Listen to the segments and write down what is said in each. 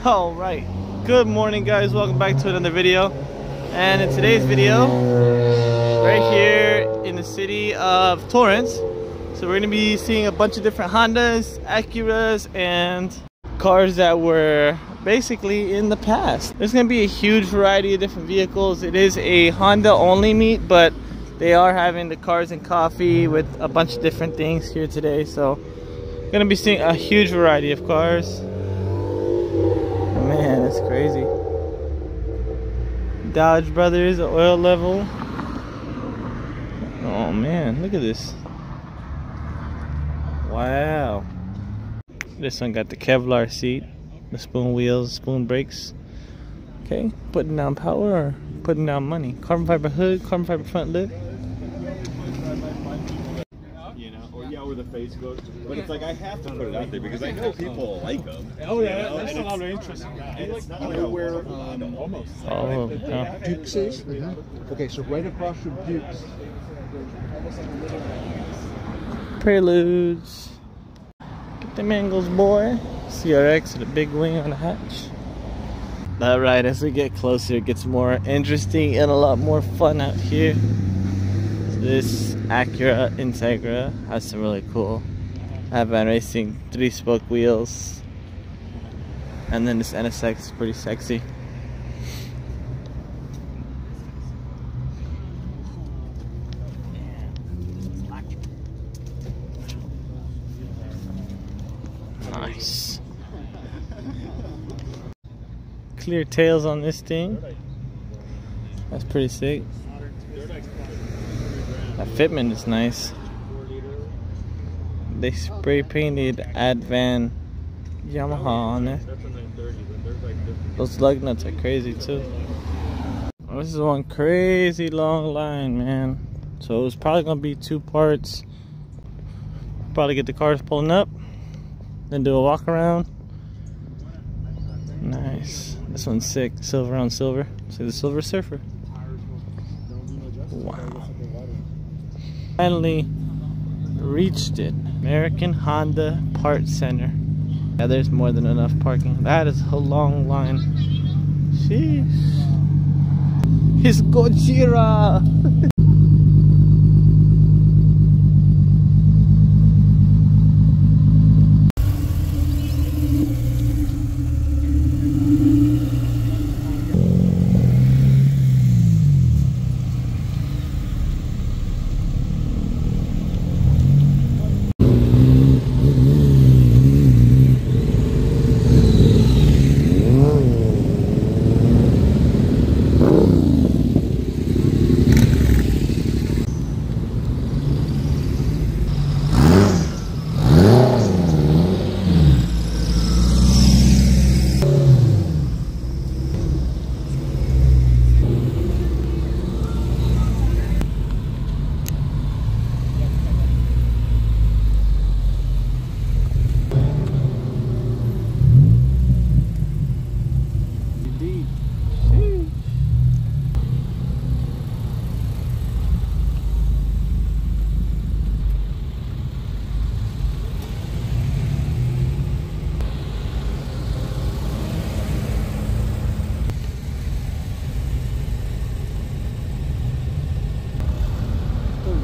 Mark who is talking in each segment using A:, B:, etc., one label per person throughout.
A: All right, good morning guys, welcome back to another video. And in today's video, right here in the city of Torrance, so we're going to be seeing a bunch of different Hondas, Acuras, and cars that were basically in the past. There's going to be a huge variety of different vehicles. It is a Honda only meet, but they are having the cars and coffee with a bunch of different things here today. So going to be seeing a huge variety of cars. Man, it's crazy. Dodge Brothers, oil level. Oh man, look at this. Wow. This one got the Kevlar seat, the spoon wheels, spoon brakes. Okay, putting down power or putting down money. Carbon fiber hood, carbon fiber front lip.
B: Or the face goes, but it's like I have to put it out there because I know people like them.
C: Oh yeah, that's a lot of interest.
B: And it's not like where almost.
A: Oh, yeah.
C: Dukes is? Okay, so right across from Dukes.
A: Preludes. Get them angles, boy. CRX with a big wing on the hatch. Alright, as we get closer, it gets more interesting and a lot more fun out here. This Acura Integra has some really cool Advan Racing 3-spoke wheels, and then this NSX is pretty sexy. Nice. Clear tails on this thing. That's pretty sick. That fitment is nice. They spray painted Advan Yamaha on there. Those lug nuts are crazy too. Oh, this is one crazy long line, man. So it's probably gonna be 2 parts. Probably get the cars pulling up, then do a walk around. Nice. This one's sick. Silver on silver. See the Silver Surfer. Wow. Finally reached it. American Honda Parts Center. Yeah, there's more than enough parking. That is a long line. Sheesh. It's Gojira.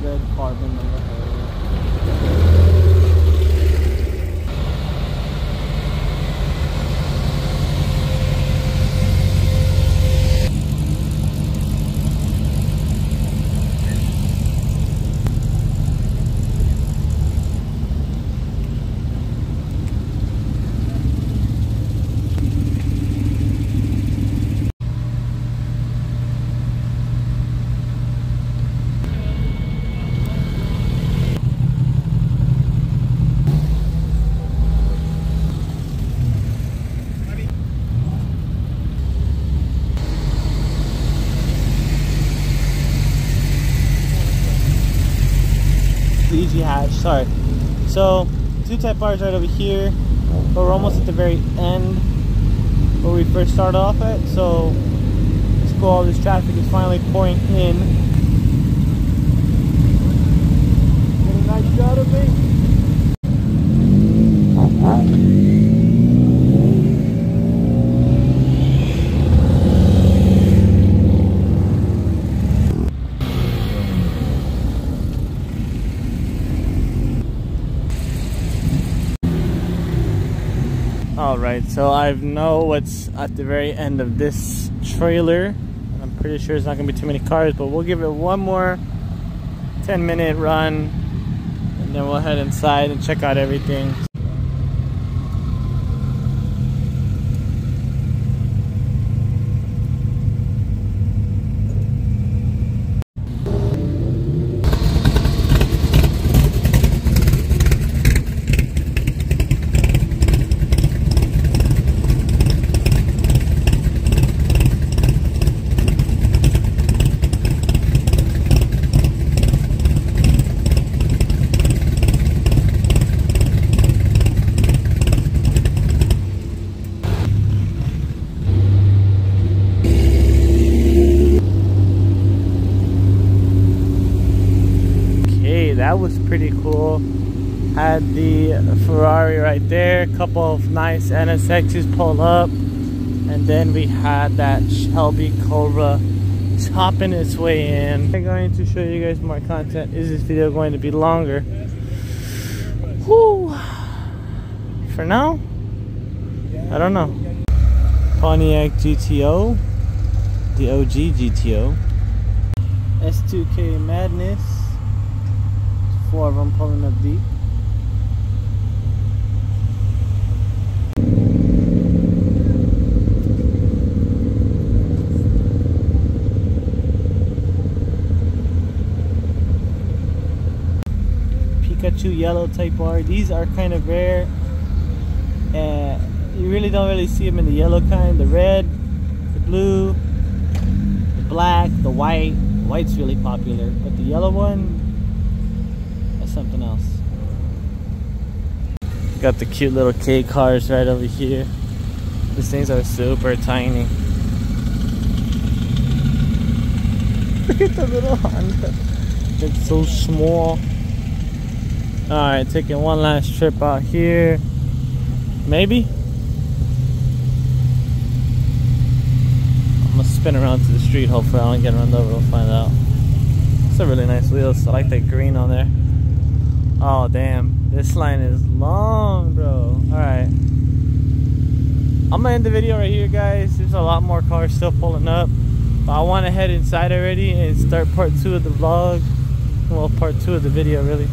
A: Red carbon on the hood. Easy hatch, sorry. So 2 Type R's right over here, but we're almost at the very end where we first started off at. So it's cool, all this traffic is finally pouring in. Get a nice shot of me. Alright, so I know what's at the very end of this trailer. I'm pretty sure it's not going to be too many cars, but we'll give it one more 10-minute run, and then we'll head inside and check out everything. That was pretty cool. Had the Ferrari right there, a couple of nice NSXs pull up, and then we had that Shelby Cobra chopping its way in. I'm going to show you guys more content. Is this video going to be longer? Whew. For now, I don't know. Pontiac GTO, the OG GTO. S2K Madness. 4 of them pulling up deep. Pikachu yellow Type R. These are kind of rare. You really don't see them in the yellow kind. The red, the blue, the black, the white. The white's really popular, but the yellow one, something else. Got the cute little K cars right over here. These things are super tiny. Look at the little Honda. It's so small. Alright, taking one last trip out here. Maybe. I'm gonna spin around to the street. Hopefully I don't get run over. We'll find out. It's a really nice wheels. I like that green on there. Oh damn, this line is long, bro. Alright, I'm gonna end the video right here, guys. There's a lot more cars still pulling up, but I want to head inside already and start part 2 of the vlog. Well, part 2 of the video really.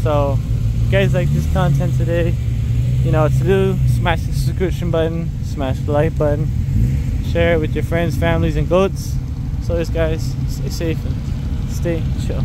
A: So if you guys like this content today, you know what to do. Smash the subscription button, smash the like button, share it with your friends, families, and goats. So this, guys, stay safe and stay chill.